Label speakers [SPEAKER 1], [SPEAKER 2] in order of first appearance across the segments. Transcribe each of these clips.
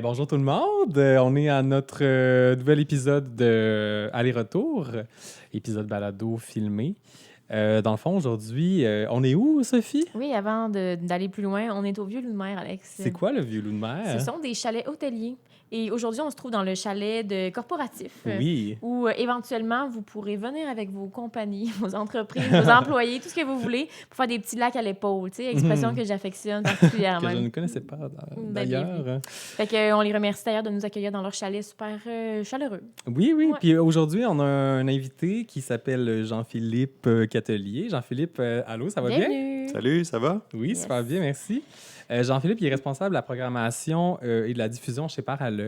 [SPEAKER 1] Ben, bonjour tout le monde. On est à notre nouvel épisode de Aller-retour, épisode balado filmé. Dans le fond, aujourd'hui, on est où, Sophie?
[SPEAKER 2] Oui, avant d'aller plus loin, on est au Vieux-Loup-de-Mer, Alex.
[SPEAKER 1] C'est quoi le Vieux Loup de
[SPEAKER 2] Ce
[SPEAKER 1] Mer?
[SPEAKER 2] sont des chalets hôteliers. Et aujourd'hui, on se trouve dans le chalet de corporatif,
[SPEAKER 1] Oui.
[SPEAKER 2] où éventuellement, vous pourrez venir avec vos compagnies, vos entreprises, vos employés, tout ce que vous voulez, pour faire des petits lacs à l'épaule. Tu sais, expression que j'affectionne particulièrement.
[SPEAKER 1] Que je ne connaissais pas
[SPEAKER 2] Ben,
[SPEAKER 1] d'ailleurs.
[SPEAKER 2] bienvenue. Fait qu'on les remercie d'ailleurs de nous accueillir dans leur chalet super chaleureux.
[SPEAKER 1] Oui, oui.
[SPEAKER 2] Ouais.
[SPEAKER 1] Puis aujourd'hui, on a un invité qui s'appelle Jean-Philippe Catelier. Jean-Philippe, allô, ça va bien?
[SPEAKER 2] Bienvenue!
[SPEAKER 3] Salut, ça va?
[SPEAKER 1] Oui,
[SPEAKER 2] Yes.
[SPEAKER 1] super bien, merci. Jean-Philippe, il est responsable de la programmation et de la diffusion chez Parallœil.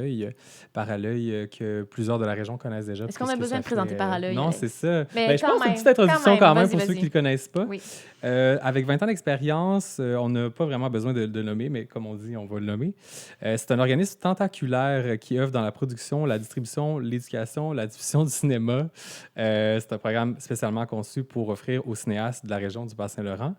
[SPEAKER 1] Parallœil que plusieurs de la région connaissent déjà.
[SPEAKER 2] Est-ce qu'on a
[SPEAKER 1] puisque
[SPEAKER 2] besoin
[SPEAKER 1] ça
[SPEAKER 2] de présenter
[SPEAKER 1] fait,
[SPEAKER 2] Parallœil,
[SPEAKER 1] Non,
[SPEAKER 2] Alex?
[SPEAKER 1] c'est ça.
[SPEAKER 2] Mais
[SPEAKER 1] Ben, je
[SPEAKER 2] quand
[SPEAKER 1] pense que c'est une
[SPEAKER 2] même,
[SPEAKER 1] petite introduction quand même
[SPEAKER 2] vas-y,
[SPEAKER 1] pour ceux
[SPEAKER 2] vas-y.
[SPEAKER 1] qui ne le connaissent pas.
[SPEAKER 2] Oui.
[SPEAKER 1] Avec 20 ans d'expérience, on n'a pas vraiment besoin de le nommer, mais comme on dit, on va le nommer. C'est un organisme tentaculaire qui œuvre dans la production, la distribution, l'éducation, la diffusion du cinéma. C'est un programme spécialement conçu pour offrir aux cinéastes de la région du Bas-Saint-Laurent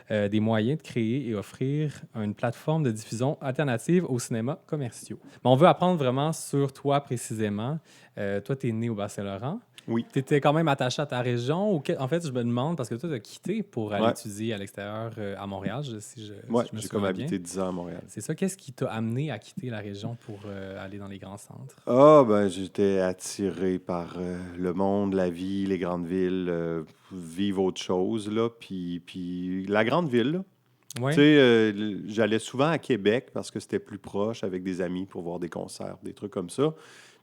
[SPEAKER 1] des moyens de créer et offrir une plateforme de diffusion alternative aux cinémas commerciaux. Mais on veut apprendre vraiment sur toi précisément. Toi, tu es né au Bas-Saint-Laurent.
[SPEAKER 3] Oui.
[SPEAKER 1] Tu étais quand même attaché à ta région. En fait, je me demande, parce que toi, tu as quitté pour aller
[SPEAKER 3] Ouais.
[SPEAKER 1] étudier à l'extérieur à Montréal, si je
[SPEAKER 3] Ouais,
[SPEAKER 1] me
[SPEAKER 3] j'ai comme
[SPEAKER 1] souviens bien.
[SPEAKER 3] habité 10 ans à Montréal.
[SPEAKER 1] C'est ça. Qu'est-ce qui t'a amené à quitter la région pour aller dans les grands centres?
[SPEAKER 3] Ah, ben, j'étais attiré par le monde, la vie, les grandes villes, vivre autre chose, là. Puis la grande ville, là.
[SPEAKER 1] Oui.
[SPEAKER 3] Tu sais, j'allais souvent à Québec parce que c'était plus proche avec des amis pour voir des concerts, des trucs comme ça.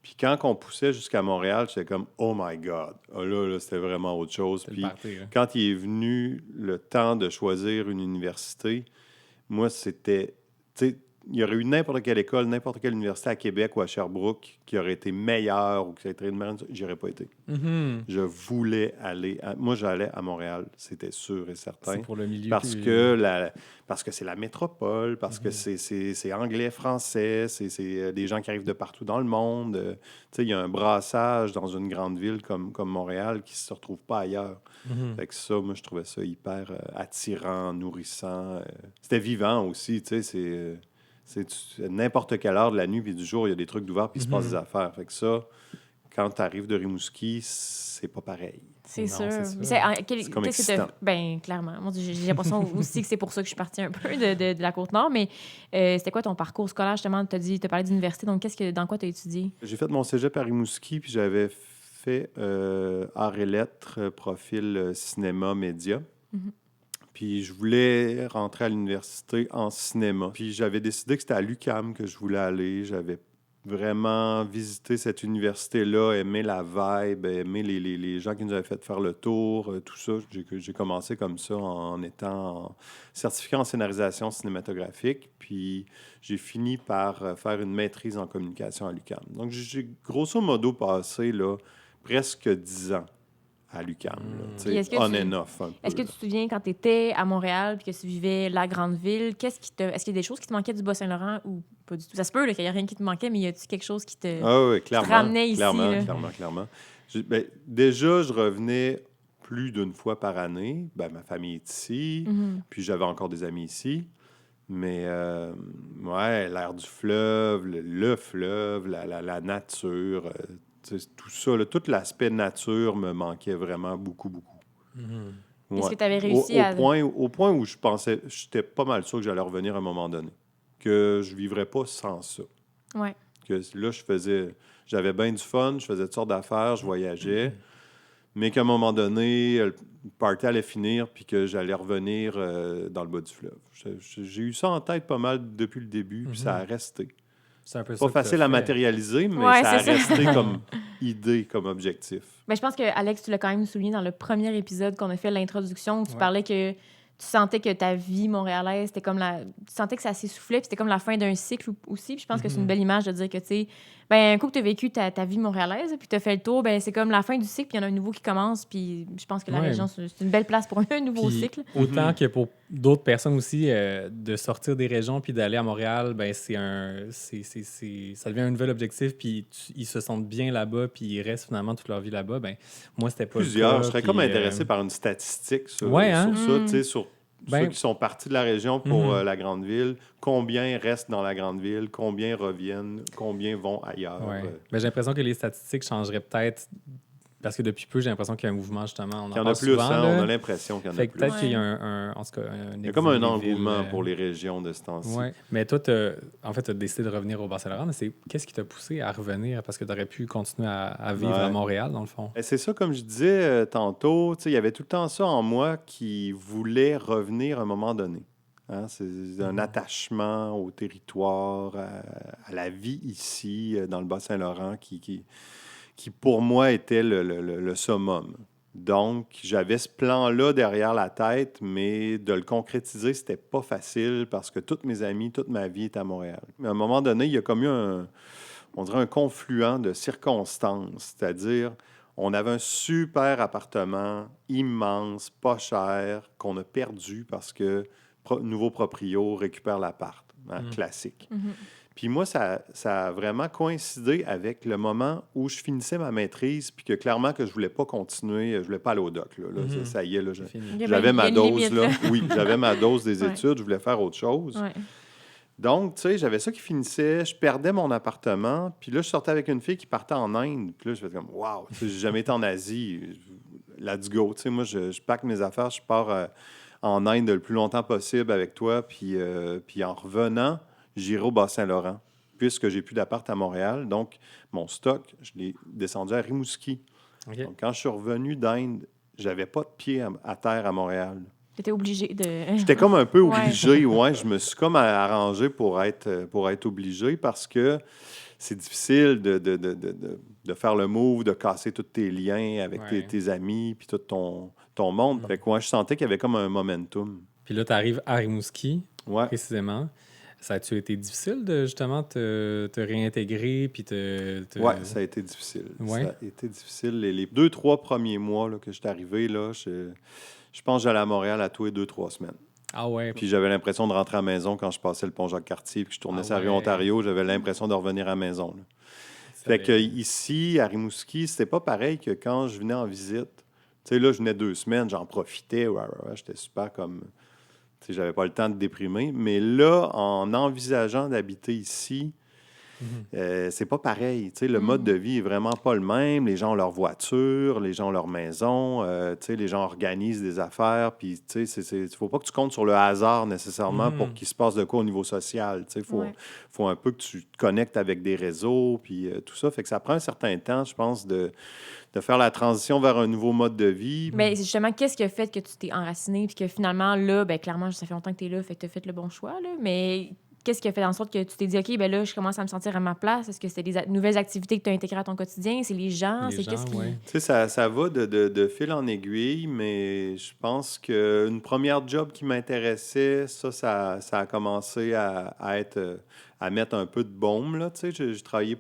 [SPEAKER 3] Puis quand on poussait jusqu'à Montréal, j'étais comme « Oh my God! » Là, c'était vraiment autre chose.
[SPEAKER 1] C'est le
[SPEAKER 3] Puis
[SPEAKER 1] party, hein.
[SPEAKER 3] quand il est venu le temps de choisir une université, moi, c'était... Tu sais, il y aurait eu n'importe quelle école, n'importe quelle université à Québec ou à Sherbrooke qui aurait été meilleure ou qui aurait été une meilleure... J'y aurais pas été.
[SPEAKER 1] Mhm.
[SPEAKER 3] Je voulais aller... Moi, j'allais à Montréal, c'était sûr et certain.
[SPEAKER 1] C'est pour le milieu.
[SPEAKER 3] Parce que c'est la métropole, parce que c'est anglais, français, c'est des gens qui arrivent de partout dans le monde. Tu sais, il y a un brassage dans une grande ville comme Montréal qui ne se retrouve pas ailleurs.
[SPEAKER 1] Mhm.
[SPEAKER 3] Fait que ça, moi, je trouvais ça hyper attirant, nourrissant. C'était vivant aussi, tu sais, c'est n'importe quelle heure de la nuit puis du jour, il y a des trucs d'ouvert puis il se passe des affaires. Fait que ça, quand tu arrives de Rimouski, c'est pas pareil.
[SPEAKER 2] C'est
[SPEAKER 1] Non,
[SPEAKER 2] sûr.
[SPEAKER 1] c'est sûr.
[SPEAKER 2] Mais
[SPEAKER 3] C'est comme
[SPEAKER 2] qu'est-ce que
[SPEAKER 3] excitant.
[SPEAKER 2] ben, clairement. Moi, j'ai l'impression aussi que c'est pour ça que je suis partie un peu de la Côte-Nord. Mais c'était quoi ton parcours scolaire, justement? Tu as parlé d'université. Donc, dans quoi tu as étudié?
[SPEAKER 3] J'ai fait mon cégep à Rimouski, puis j'avais fait arts et lettres, profil cinéma, média.
[SPEAKER 2] Mhm.
[SPEAKER 3] Puis je voulais rentrer à l'université en cinéma. Puis j'avais décidé que c'était à l'UQAM que je voulais aller. J'avais vraiment visité cette université-là, aimé la vibe, aimé les gens qui nous avaient fait faire le tour, tout ça. J'ai commencé comme ça en étant certifié en scénarisation cinématographique. Puis j'ai fini par faire une maîtrise en communication à l'UQAM. Donc j'ai grosso modo passé là, presque 10 ans à l'UQAM,
[SPEAKER 2] Puis est-ce que
[SPEAKER 3] on
[SPEAKER 2] tu-
[SPEAKER 3] and off un peu.
[SPEAKER 2] Est-ce que tu te souviens quand tu étais à Montréal puis que tu vivais la grande ville, est-ce qu'il y a des choses qui te manquaient du Bas-Saint-Laurent ou pas du tout? Ça se peut là, qu'il n'y a rien qui te manquait, mais y a-tu quelque chose qui te...
[SPEAKER 3] Ah oui, clairement.
[SPEAKER 2] ramenait ici,
[SPEAKER 3] clairement,
[SPEAKER 2] là.
[SPEAKER 3] clairement. Déjà, je revenais plus d'une fois par année. Ma famille est ici,
[SPEAKER 2] Mhm.
[SPEAKER 3] puis j'avais encore des amis ici. Mais, ouais, l'air du fleuve, le fleuve, la nature, tout ça, là, tout l'aspect nature me manquait vraiment beaucoup, beaucoup.
[SPEAKER 1] Mhm.
[SPEAKER 2] Est-ce
[SPEAKER 3] Ouais.
[SPEAKER 2] que tu avais réussi
[SPEAKER 3] Au point où je pensais, j'étais pas mal sûr que j'allais revenir à un moment donné, que je vivrais pas sans ça.
[SPEAKER 2] Ouais.
[SPEAKER 3] Que là, j'avais bien du fun, je faisais toutes sortes d'affaires, je voyageais, mais qu'à un moment donné, le party allait finir puis que j'allais revenir dans le bas du fleuve. J'ai eu ça en tête pas mal depuis le début, puis ça a resté.
[SPEAKER 1] C'est un peu ça
[SPEAKER 3] Pas
[SPEAKER 1] que t'as
[SPEAKER 3] facile à
[SPEAKER 1] fait.
[SPEAKER 3] matérialiser, mais
[SPEAKER 2] Ouais,
[SPEAKER 3] ça a
[SPEAKER 2] c'est ça.
[SPEAKER 3] resté comme idée, comme objectif.
[SPEAKER 2] Ben, je pense que Alex, tu l'as quand même souligné dans le premier épisode qu'on a fait, l'introduction, où tu
[SPEAKER 1] Ouais.
[SPEAKER 2] parlais que tu sentais que ta vie montréalaise, c'était comme tu sentais que ça s'essoufflait, puis c'était comme la fin d'un cycle aussi. Puis je pense que c'est une belle image de dire que, tu sais, un coup que tu as vécu ta vie montréalaise, puis tu as fait le tour, c'est comme la fin du cycle, puis il y en a un nouveau qui commence. Puis je pense que la
[SPEAKER 1] Ouais.
[SPEAKER 2] région, c'est une belle place pour un nouveau
[SPEAKER 1] Puis,
[SPEAKER 2] cycle.
[SPEAKER 1] autant que pour d'autres personnes aussi, de sortir des régions puis d'aller à Montréal, ça devient un nouvel objectif, puis ils se sentent bien là-bas, puis ils restent finalement toute leur vie là-bas. Moi, c'était pas le
[SPEAKER 3] Plusieurs.
[SPEAKER 1] cas,
[SPEAKER 3] Je serais
[SPEAKER 1] puis,
[SPEAKER 3] comme intéressé par une statistique sur,
[SPEAKER 1] Ouais, hein?
[SPEAKER 3] sur ça, tu sais, sur ceux qui sont partis de la région pour
[SPEAKER 1] Mhm.
[SPEAKER 3] la grande ville, combien restent dans la grande ville, combien reviennent, combien vont ailleurs.
[SPEAKER 1] Ouais. Ben, j'ai l'impression que les statistiques changeraient peut-être parce que depuis peu, j'ai l'impression qu'il y a un mouvement, justement. On
[SPEAKER 3] Il
[SPEAKER 1] en
[SPEAKER 3] y en a
[SPEAKER 1] parle
[SPEAKER 3] plus,
[SPEAKER 1] souvent,
[SPEAKER 3] hein,
[SPEAKER 1] là.
[SPEAKER 3] on a l'impression qu'il y en a
[SPEAKER 1] Fait que
[SPEAKER 3] plus.
[SPEAKER 1] peut-être
[SPEAKER 2] Ouais.
[SPEAKER 1] qu'il y a en tout cas, un
[SPEAKER 3] Il y a comme un
[SPEAKER 1] exil des
[SPEAKER 3] engouement
[SPEAKER 1] villes,
[SPEAKER 3] pour les régions de ce temps-ci.
[SPEAKER 1] Ouais. Mais toi, en fait, tu as décidé de revenir au Bas-Saint-Laurent, mais qu'est-ce qui t'a poussé à revenir? Parce que tu aurais pu continuer à vivre
[SPEAKER 3] Ouais.
[SPEAKER 1] à Montréal, dans le fond.
[SPEAKER 3] Et c'est ça, comme je disais tantôt, tu sais, il y avait tout le temps ça en moi qui voulait revenir à un moment donné. Hein, c'est un attachement au territoire, à la vie ici, dans le Bas-Saint-Laurent, qui pour moi était le summum. Donc, j'avais ce plan-là derrière la tête, mais de le concrétiser, c'était pas facile parce que tous mes amis, toute ma vie est à Montréal. Mais à un moment donné, il y a comme eu on dirait un confluent de circonstances, c'est-à-dire on avait un super appartement immense, pas cher, qu'on a perdu parce que nouveau proprio récupère l'appart, hein, classique.
[SPEAKER 2] Mhm.
[SPEAKER 3] Puis moi, ça a vraiment coïncidé avec le moment où je finissais ma maîtrise, puis que clairement que je voulais pas continuer, je voulais pas aller au doc. Là.
[SPEAKER 1] Mhm.
[SPEAKER 3] Ça y est, là,
[SPEAKER 1] C'est fini.
[SPEAKER 2] Ok, ben,
[SPEAKER 3] j'avais
[SPEAKER 2] il y a
[SPEAKER 3] ma
[SPEAKER 2] une
[SPEAKER 3] dose.
[SPEAKER 2] limite,
[SPEAKER 3] Là.
[SPEAKER 2] là.
[SPEAKER 3] Oui, j'avais ma dose des
[SPEAKER 2] Ouais.
[SPEAKER 3] études, je voulais faire autre chose.
[SPEAKER 2] Ouais.
[SPEAKER 3] Donc, tu sais, j'avais ça qui finissait, je perdais mon appartement, puis là, je sortais avec une fille qui partait en Inde, puis là, je faisais comme, waouh, j'ai jamais été en Asie, let's go. Tu sais, moi, je pack mes affaires, je pars en Inde le plus longtemps possible avec toi, puis en revenant, j'irai au Bas-Saint-Laurent, puisque j'ai plus d'appart à Montréal. Donc, mon stock, je l'ai descendu à Rimouski.
[SPEAKER 1] OK.
[SPEAKER 3] Donc, quand je suis revenu d'Inde, j'avais pas de pied à terre à Montréal.
[SPEAKER 2] T'étais obligé de...
[SPEAKER 3] J'étais comme un peu
[SPEAKER 2] Ouais.
[SPEAKER 3] obligé, ouais. Je me suis comme arrangé pour être obligé parce que c'est difficile de faire le move, de casser tous tes liens avec
[SPEAKER 1] Ouais.
[SPEAKER 3] tes amis puis tout ton monde. Fait que, ouais, je sentais qu'il y avait comme un momentum.
[SPEAKER 1] Puis là, tu arrives à Rimouski,
[SPEAKER 3] Ouais.
[SPEAKER 1] précisément. Ça a-tu été difficile de, justement, te réintégrer puis
[SPEAKER 3] Ouais, ça a été difficile.
[SPEAKER 1] Ouais.
[SPEAKER 3] Ça a été difficile. Les 2-3 premiers mois là, que j'étais arrivé, là, je pense que j'allais à Montréal à tous les 2-3 semaines.
[SPEAKER 1] Ah ouais.
[SPEAKER 3] Puis j'avais l'impression de rentrer à la maison quand je passais le pont Jacques-Cartier puis que je tournais
[SPEAKER 1] Ah
[SPEAKER 3] sur la rue
[SPEAKER 1] ouais.
[SPEAKER 3] Ontario. J'avais l'impression de revenir à la maison. Là.
[SPEAKER 1] Ça
[SPEAKER 3] Fait que
[SPEAKER 1] avait-
[SPEAKER 3] ici, à Rimouski, c'était pas pareil que quand je venais en visite. Tu sais, là, je venais 2 semaines, j'en profitais. Ouais, j'étais super comme... Tu sais, j'avais pas le temps de déprimer. Mais là, en envisageant d'habiter ici, c'est pas pareil. Tu sais, le mode de vie est vraiment pas le même. Les gens ont leur voiture, les gens ont leur maison. Tu sais, les gens organisent des affaires. Puis, tu sais, il faut pas que tu comptes sur le hasard nécessairement pour qu'il se passe de quoi au niveau social. Tu sais,
[SPEAKER 2] Ouais.
[SPEAKER 3] faut un peu que tu te connectes avec des réseaux, puis tout ça. Fait que ça prend un certain temps, je pense, de faire la transition vers un nouveau mode de vie.
[SPEAKER 2] Mais justement, qu'est-ce qui a fait que tu t'es enraciné puis que finalement, là, ben clairement, ça fait longtemps que tu es là, fait que tu as fait le bon choix, là. Mais qu'est-ce qui a fait en sorte que tu t'es dit, OK, ben là, je commence à me sentir à ma place? Est-ce que c'est des nouvelles activités que tu as intégrées à ton quotidien? C'est les gens?
[SPEAKER 1] Les
[SPEAKER 2] C'est
[SPEAKER 1] gens,
[SPEAKER 2] qu'est-ce qui...
[SPEAKER 1] ouais.
[SPEAKER 3] Tu sais, ça va de fil en aiguille, mais je pense qu'une première job qui m'intéressait, ça a commencé à être... à mettre un peu de baume, là, tu sais. Je travaillais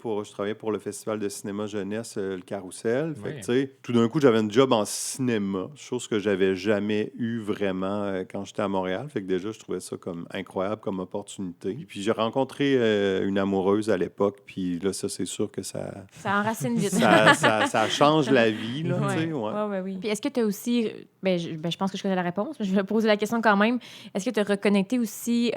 [SPEAKER 3] pour le Festival de cinéma jeunesse, le Carrousel. Fait que,
[SPEAKER 1] Ouais.
[SPEAKER 3] tu sais, tout d'un coup, j'avais une job en cinéma, chose que j'avais jamais eu vraiment quand j'étais à Montréal. Fait que déjà, je trouvais ça comme incroyable comme opportunité. Puis j'ai rencontré une amoureuse à l'époque, puis là, ça, c'est sûr que ça
[SPEAKER 2] enracine vite.
[SPEAKER 3] ça change la vie, là, tu sais, ouais.
[SPEAKER 2] Ouais, oui. Puis est-ce que tu as aussi... je pense que je connais la réponse, mais je vais poser la question quand même. Est-ce que tu as reconnecté aussi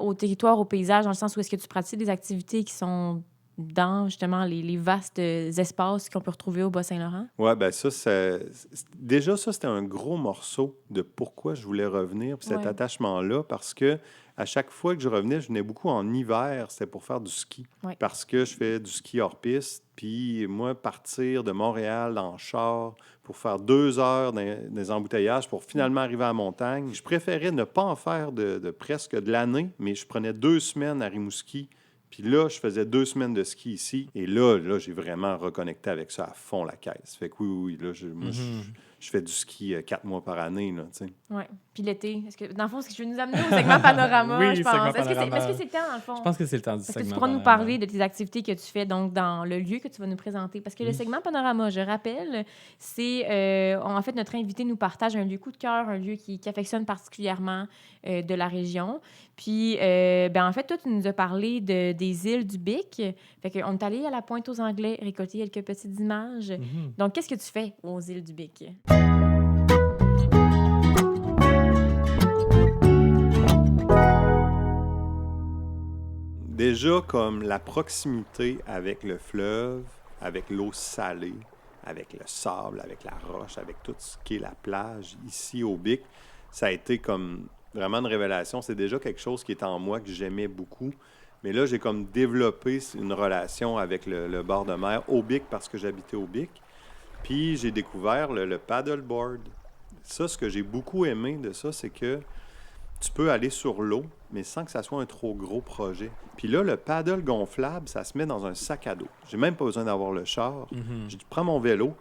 [SPEAKER 2] au territoire, au paysage, dans le sens où est-ce que tu pratiques des activités qui sont dans, justement, les vastes espaces qu'on peut retrouver au Bas-Saint-Laurent?
[SPEAKER 3] Oui, bien déjà, ça, c'était un gros morceau de pourquoi je voulais revenir, puis cet
[SPEAKER 2] Ouais.
[SPEAKER 3] attachement-là, parce que à chaque fois que je revenais, je venais beaucoup en hiver, c'était pour faire du ski.
[SPEAKER 2] Ouais.
[SPEAKER 3] Parce que je fais du ski hors piste, puis moi, partir de Montréal en char pour faire 2 heures dans des embouteillages pour finalement arriver à la montagne, je préférais ne pas en faire de presque de l'année, mais je prenais 2 semaines à Rimouski. Puis là, je faisais 2 semaines de ski ici. Et là j'ai vraiment reconnecté avec ça à fond la caisse. Fait que oui, là, je fais du ski 4 mois par année, là, tu sais.
[SPEAKER 2] Oui. Puis l'été, est-ce que, dans le fond, est-ce que je veux nous amener au segment panorama,
[SPEAKER 1] Oui,
[SPEAKER 2] je pense?
[SPEAKER 1] segment
[SPEAKER 2] Est-ce que
[SPEAKER 1] panorama.
[SPEAKER 2] c'est le temps, dans le fond?
[SPEAKER 1] Je pense que c'est le temps du
[SPEAKER 2] Est-ce que
[SPEAKER 1] segment.
[SPEAKER 2] tu pourras nous
[SPEAKER 1] panorama.
[SPEAKER 2] parler de tes activités que tu fais donc dans le lieu que tu vas nous présenter? Parce que le segment Panorama, je rappelle, c'est... en fait, notre invité nous partage un lieu coup de cœur, un lieu qui affectionne particulièrement de la région. Puis, en fait, toi, tu nous as parlé des îles du Bic. Fait qu'on est allé à la Pointe-aux-Anglais récolter quelques petites images. Donc, qu'est-ce que tu fais aux îles du Bic?
[SPEAKER 3] Déjà, comme la proximité avec le fleuve, avec l'eau salée, avec le sable, avec la roche, avec tout ce qui est la plage ici au Bic, ça a été comme vraiment une révélation. C'est déjà quelque chose qui est en moi que j'aimais beaucoup. Mais là, j'ai comme développé une relation avec le bord de mer au Bic parce que j'habitais au Bic. Puis j'ai découvert le paddleboard. Ça, ce que j'ai beaucoup aimé de ça, c'est que tu peux aller sur l'eau, mais sans que ça soit un trop gros projet. Puis là, le paddle gonflable, ça se met dans un sac à dos. J'ai même pas besoin d'avoir le char. Je prends mon vélo,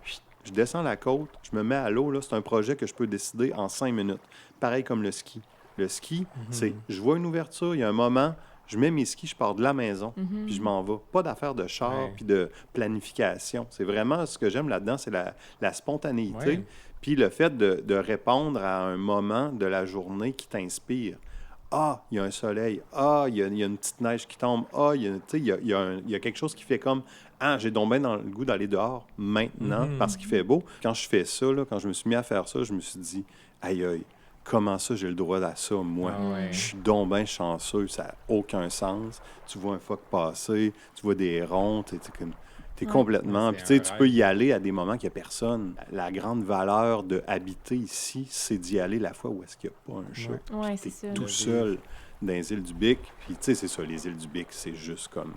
[SPEAKER 3] je descends la côte, je me mets à l'eau. Là, c'est un projet que je peux décider en 5 minutes. Pareil comme le ski. Le ski, c'est, je vois une ouverture, il y a un moment, je mets mes skis, je pars de la maison, puis je m'en vais. Pas d'affaire de char,
[SPEAKER 1] Ouais.
[SPEAKER 3] puis de planification. C'est vraiment ce que j'aime là-dedans, c'est la spontanéité.
[SPEAKER 1] Ouais.
[SPEAKER 3] Puis le fait de répondre à un moment de la journée qui t'inspire. Ah, il y a un soleil. Ah, il y a une petite neige qui tombe. Ah, tu sais, il y a quelque chose qui fait comme ah, j'ai donc bien dans le goût d'aller dehors maintenant parce qu'il fait beau. Quand je fais ça, là, quand je me suis mis à faire ça, je me suis dit aïe, aïe, comment ça j'ai le droit à ça, moi?
[SPEAKER 1] Ah ouais.
[SPEAKER 3] Je suis donc bien chanceux, ça n'a aucun sens. Tu vois un phoque passer, tu vois des ronds, t'es
[SPEAKER 2] Ouais.
[SPEAKER 3] complètement.
[SPEAKER 1] Ouais,
[SPEAKER 3] Puis tu
[SPEAKER 1] c'est
[SPEAKER 3] sais,
[SPEAKER 1] un
[SPEAKER 3] tu peux
[SPEAKER 1] rêve.
[SPEAKER 3] y aller à des moments qu'il n'y a personne. La grande valeur de habiter ici, c'est d'y aller la fois où est-ce qu'il n'y a pas un chat.
[SPEAKER 1] Ouais.
[SPEAKER 2] Ouais,
[SPEAKER 3] Puis
[SPEAKER 2] c'est
[SPEAKER 3] t'es
[SPEAKER 2] ça.
[SPEAKER 3] tout
[SPEAKER 1] Le
[SPEAKER 3] seul
[SPEAKER 1] vivre.
[SPEAKER 3] dans les îles du Bic. Puis tu sais, c'est ça, les îles du Bic, c'est juste comme...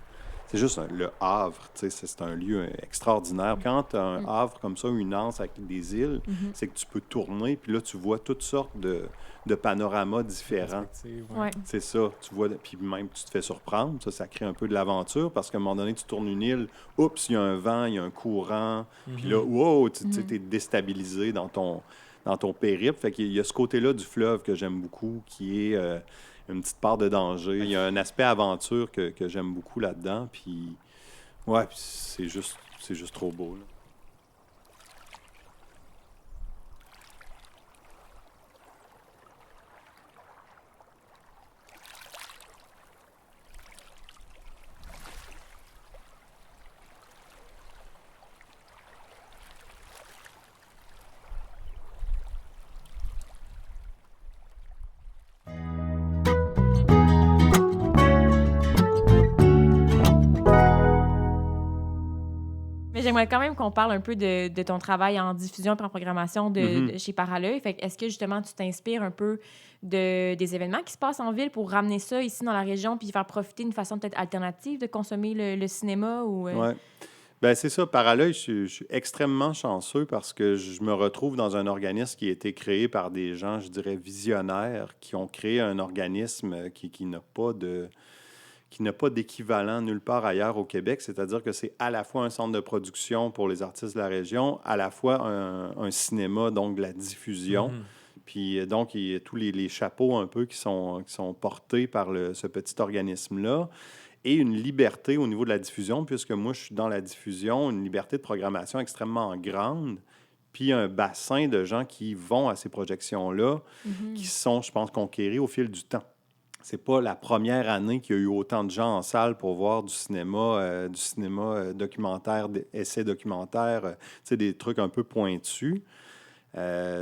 [SPEAKER 3] C'est juste le Havre, tu sais, c'est un lieu extraordinaire. Quand tu as un Havre comme ça, une anse avec des îles, c'est que tu peux tourner, puis là, tu vois toutes sortes de panoramas différents.
[SPEAKER 1] Perspective,
[SPEAKER 2] Ouais.
[SPEAKER 3] C'est ça, tu vois, puis même tu te fais surprendre, ça crée un peu de l'aventure parce qu'à un moment donné, tu tournes une île, oups, il y a un vent, il y a un courant, puis là, wow, tu es déstabilisé dans ton périple. Fait qu'il y a ce côté-là du fleuve que j'aime beaucoup, qui est une petite part de danger. Il y a un aspect aventure que j'aime beaucoup là-dedans, puis ouais, puis c'est juste trop beau, là.
[SPEAKER 2] Mais j'aimerais quand même qu'on parle un peu de ton travail en diffusion et en programmation chez Parallèle. Fait que est-ce que justement tu t'inspires un peu des événements qui se passent en ville pour ramener ça ici dans la région puis faire profiter d'une façon peut-être alternative de consommer le cinéma ou
[SPEAKER 3] Ouais. Ben c'est ça. Parallèle, je suis extrêmement chanceux parce que je me retrouve dans un organisme qui a été créé par des gens, je dirais, visionnaires, qui ont créé un organisme qui n'a pas d'équivalent nulle part ailleurs au Québec. C'est-à-dire que c'est à la fois un centre de production pour les artistes de la région, à la fois un cinéma, donc de la diffusion. Puis donc, il y a tous les chapeaux un peu qui sont portés par ce petit organisme-là. Et une liberté au niveau de la diffusion, puisque moi, je suis dans la diffusion, une liberté de programmation extrêmement grande, puis un bassin de gens qui vont à ces projections-là, qui sont, je pense, conquéris au fil du temps. C'est pas la première année qu'il y a eu autant de gens en salle pour voir du cinéma documentaire, essais documentaires, tu sais, des trucs un peu pointus.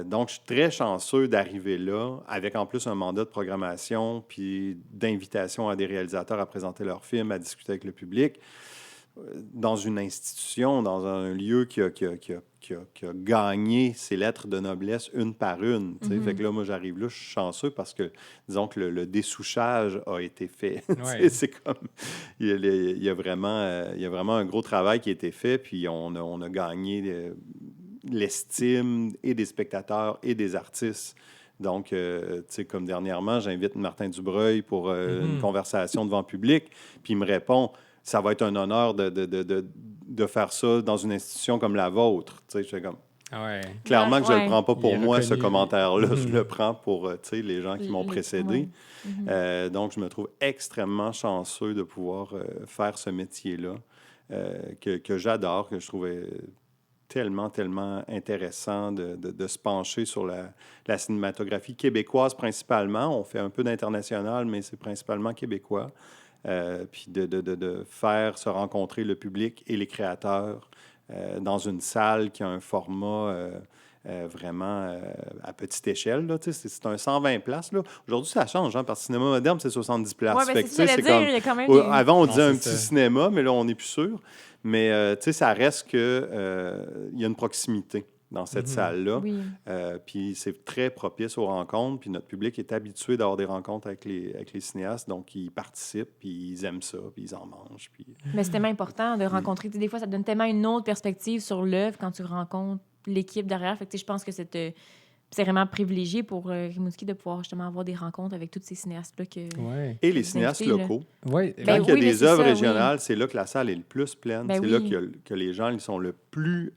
[SPEAKER 3] Donc, je suis très chanceux d'arriver là, avec en plus un mandat de programmation, puis d'invitation à des réalisateurs à présenter leurs films, à discuter avec le public, dans une institution, dans un lieu qui a gagné ses lettres de noblesse une par une. Tu sais. Fait que là, moi, j'arrive là, je suis chanceux parce que, disons que le dessouchage a été fait. Tu sais,
[SPEAKER 1] Ouais.
[SPEAKER 3] c'est comme... il y a vraiment un gros travail qui a été fait, puis on a gagné l'estime et des spectateurs et des artistes. Donc, tu sais, comme dernièrement, j'invite Martin Dubreuil pour une conversation devant le public, puis il me répond, ça va être un honneur de faire ça dans une institution comme la vôtre. Tu sais, je fais comme,
[SPEAKER 1] Ah ouais.
[SPEAKER 3] clairement que je ne le
[SPEAKER 2] Ouais.
[SPEAKER 3] prends pas
[SPEAKER 1] Il
[SPEAKER 3] pour
[SPEAKER 1] est
[SPEAKER 3] moi, ce
[SPEAKER 1] reconnu, lui.
[SPEAKER 3] commentaire-là. Je le prends pour, tu sais, les gens qui m'ont précédé.
[SPEAKER 2] Ouais.
[SPEAKER 3] Donc, je me trouve extrêmement chanceux de pouvoir faire ce métier-là que j'adore, que je trouvais tellement, tellement intéressant de se pencher sur la cinématographie québécoise principalement. On fait un peu d'international, mais c'est principalement québécois. Puis de faire se rencontrer le public et les créateurs dans une salle qui a un format vraiment à petite échelle. Là, c'est un 120 places. Là. Aujourd'hui, ça change, hein, parce que le cinéma moderne, c'est 70 places.
[SPEAKER 2] Ouais, ben,
[SPEAKER 3] Fait
[SPEAKER 2] c'est
[SPEAKER 3] que,
[SPEAKER 2] ça,
[SPEAKER 3] tu sais,
[SPEAKER 2] j'allais
[SPEAKER 3] c'est
[SPEAKER 2] dire,
[SPEAKER 3] comme...
[SPEAKER 2] il y a quand même
[SPEAKER 3] Avant, on disait
[SPEAKER 1] Non,
[SPEAKER 3] un
[SPEAKER 1] c'est
[SPEAKER 3] petit
[SPEAKER 1] ça.
[SPEAKER 3] cinéma, mais là, on n'est plus sûr. Mais ça reste que il y a une proximité dans cette salle-là.
[SPEAKER 2] Oui.
[SPEAKER 3] Puis c'est très propice aux rencontres. Puis notre public est habitué d'avoir des rencontres avec les cinéastes. Donc, ils participent, puis ils aiment ça, puis ils en mangent. Puis...
[SPEAKER 2] Mais c'est tellement important de rencontrer. Tu sais, des fois, ça te donne tellement une autre perspective sur l'œuvre quand tu rencontres l'équipe derrière. Fait que, tu sais, je pense que c'est vraiment privilégié pour Rimouski de pouvoir justement avoir des rencontres avec tous ces cinéastes-là que
[SPEAKER 1] Ouais.
[SPEAKER 3] Et les
[SPEAKER 2] vous
[SPEAKER 3] cinéastes
[SPEAKER 2] invitez, là.
[SPEAKER 3] locaux.
[SPEAKER 1] Ouais.
[SPEAKER 3] Quand
[SPEAKER 2] Ben
[SPEAKER 3] il y a
[SPEAKER 2] oui, mais
[SPEAKER 3] des
[SPEAKER 2] c'est
[SPEAKER 3] œuvres
[SPEAKER 2] ça, oui.
[SPEAKER 3] régionales, c'est là que la salle est le plus pleine.
[SPEAKER 2] Ben
[SPEAKER 3] c'est là
[SPEAKER 2] oui.
[SPEAKER 3] que les gens ils sont le plus...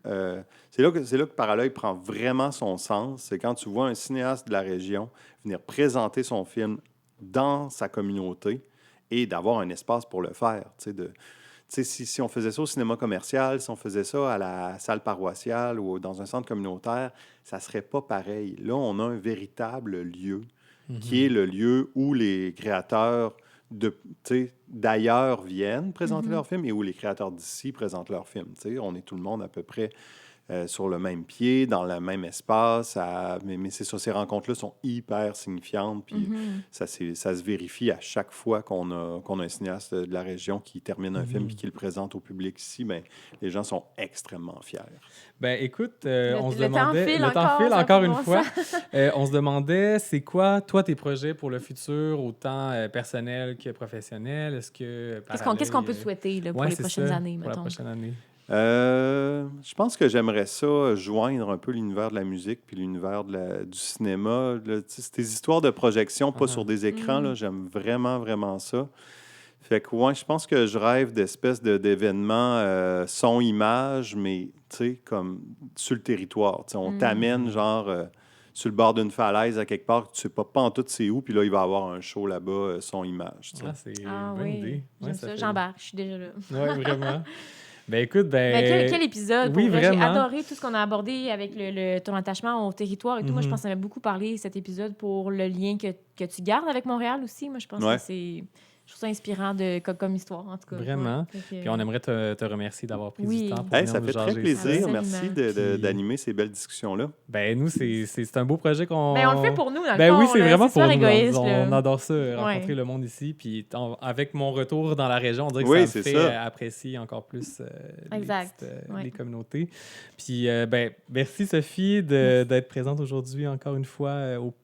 [SPEAKER 3] c'est là que Paralœil prend vraiment son sens. C'est quand tu vois un cinéaste de la région venir présenter son film dans sa communauté et d'avoir un espace pour le faire. Tu sais, si on faisait ça au cinéma commercial, si on faisait ça à la salle paroissiale ou dans un centre communautaire, ça serait pas pareil. Là, on a un véritable lieu qui est le lieu où les créateurs d'ailleurs viennent présenter leurs films et où les créateurs d'ici présentent leurs films. Tu sais, on est tout le monde à peu près sur le même pied, dans le même espace. Mais c'est ça, ces rencontres-là sont hyper signifiantes. Puis ça se vérifie à chaque fois qu'on a un cinéaste de la région qui termine un film et qui le présente au public ici. Bien, les gens sont extrêmement fiers.
[SPEAKER 1] Ben écoute, on se
[SPEAKER 2] le temps
[SPEAKER 1] demandait...
[SPEAKER 2] file
[SPEAKER 1] le temps
[SPEAKER 2] encore,
[SPEAKER 1] file
[SPEAKER 2] ça
[SPEAKER 1] encore
[SPEAKER 2] fait
[SPEAKER 1] une
[SPEAKER 2] bon
[SPEAKER 1] fois. On se demandait, c'est quoi, toi, tes projets pour le futur, autant personnel que professionnel? Est-ce que...
[SPEAKER 2] Qu'est-ce qu'on peut souhaiter là, pour
[SPEAKER 1] Ouais,
[SPEAKER 2] les
[SPEAKER 1] c'est
[SPEAKER 2] prochaines
[SPEAKER 1] ça,
[SPEAKER 2] années,
[SPEAKER 1] pour la
[SPEAKER 2] mettons?
[SPEAKER 1] prochaine année.
[SPEAKER 3] Je pense que j'aimerais ça joindre un peu l'univers de la musique puis l'univers du cinéma. Là, ces histoires de projection, pas sur des écrans, là, j'aime vraiment, vraiment ça. Fait que, ouais, je pense que je rêve d'espèces d'événements son-image, mais, tu sais, comme sur le territoire. Tu sais, on t'amène, genre, sur le bord d'une falaise à quelque part, tu sais pas en tout c'est où, puis là, il va y avoir un show là-bas, son-image. Tu sais.
[SPEAKER 1] Ah, c'est
[SPEAKER 2] Ah
[SPEAKER 1] une bonne
[SPEAKER 2] oui,
[SPEAKER 1] idée.
[SPEAKER 2] j'aime
[SPEAKER 1] Ouais,
[SPEAKER 2] ça.
[SPEAKER 1] fait-
[SPEAKER 2] J'embarque, je suis déjà là.
[SPEAKER 1] Ouais, vraiment. Ben écoute,
[SPEAKER 2] Mais quel épisode,
[SPEAKER 1] oui,
[SPEAKER 2] pour vrai. J'ai
[SPEAKER 1] vraiment.
[SPEAKER 2] adoré tout ce qu'on a abordé avec ton attachement au territoire et tout. Moi, je pense que ça m'a beaucoup parlé, cet épisode, pour le lien que tu gardes avec Montréal aussi. Moi, je pense
[SPEAKER 3] Ouais.
[SPEAKER 2] que c'est... Je trouve ça inspirant comme histoire, en tout cas.
[SPEAKER 1] Vraiment.
[SPEAKER 2] Ouais. Fait que-
[SPEAKER 1] Puis on aimerait te remercier d'avoir pris
[SPEAKER 2] Oui.
[SPEAKER 1] du temps pour
[SPEAKER 3] Hey,
[SPEAKER 1] venir
[SPEAKER 3] ça
[SPEAKER 1] nous
[SPEAKER 3] fait très
[SPEAKER 1] jaser
[SPEAKER 3] plaisir.
[SPEAKER 1] ça.
[SPEAKER 2] Absolument.
[SPEAKER 3] Merci
[SPEAKER 1] Puis-
[SPEAKER 3] d'animer ces belles discussions-là.
[SPEAKER 1] Ben nous, c'est un beau projet qu'on...
[SPEAKER 2] Ben, on le fait pour nous, dans le
[SPEAKER 1] Ben
[SPEAKER 2] fond,
[SPEAKER 1] oui, c'est
[SPEAKER 2] là.
[SPEAKER 1] vraiment
[SPEAKER 2] C'est
[SPEAKER 1] pour
[SPEAKER 2] super
[SPEAKER 1] nous.
[SPEAKER 2] égoïste,
[SPEAKER 1] On
[SPEAKER 2] là.
[SPEAKER 1] adore ça, rencontrer
[SPEAKER 2] Ouais.
[SPEAKER 1] le monde ici. Puis avec mon retour dans la région, on dirait que
[SPEAKER 3] Oui,
[SPEAKER 1] ça me
[SPEAKER 3] c'est
[SPEAKER 1] fait
[SPEAKER 3] ça.
[SPEAKER 1] apprécier encore plus
[SPEAKER 2] Exact. Ouais.
[SPEAKER 1] les communautés. Puis ben merci Sophie d'être présente aujourd'hui encore une fois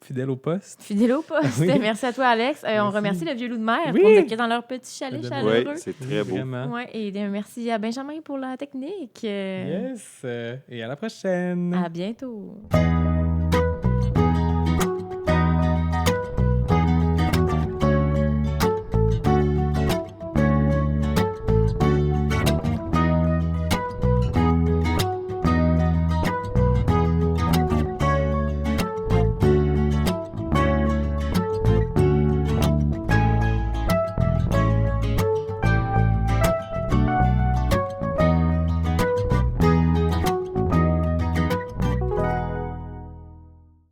[SPEAKER 1] fidèle au poste.
[SPEAKER 2] Fidèle au poste.
[SPEAKER 1] Oui.
[SPEAKER 2] Merci à toi, Alex. On
[SPEAKER 1] Merci.
[SPEAKER 2] remercie le Vieux Loup de Mer
[SPEAKER 1] Oui.
[SPEAKER 2] pour nous accueillir dans leur petit chalet
[SPEAKER 1] Oui,
[SPEAKER 2] chaleureux.
[SPEAKER 3] Oui, c'est très beau.
[SPEAKER 1] Vraiment.
[SPEAKER 2] Ouais, et merci à Benjamin pour la technique.
[SPEAKER 1] Yes. Et à la prochaine.
[SPEAKER 2] À bientôt.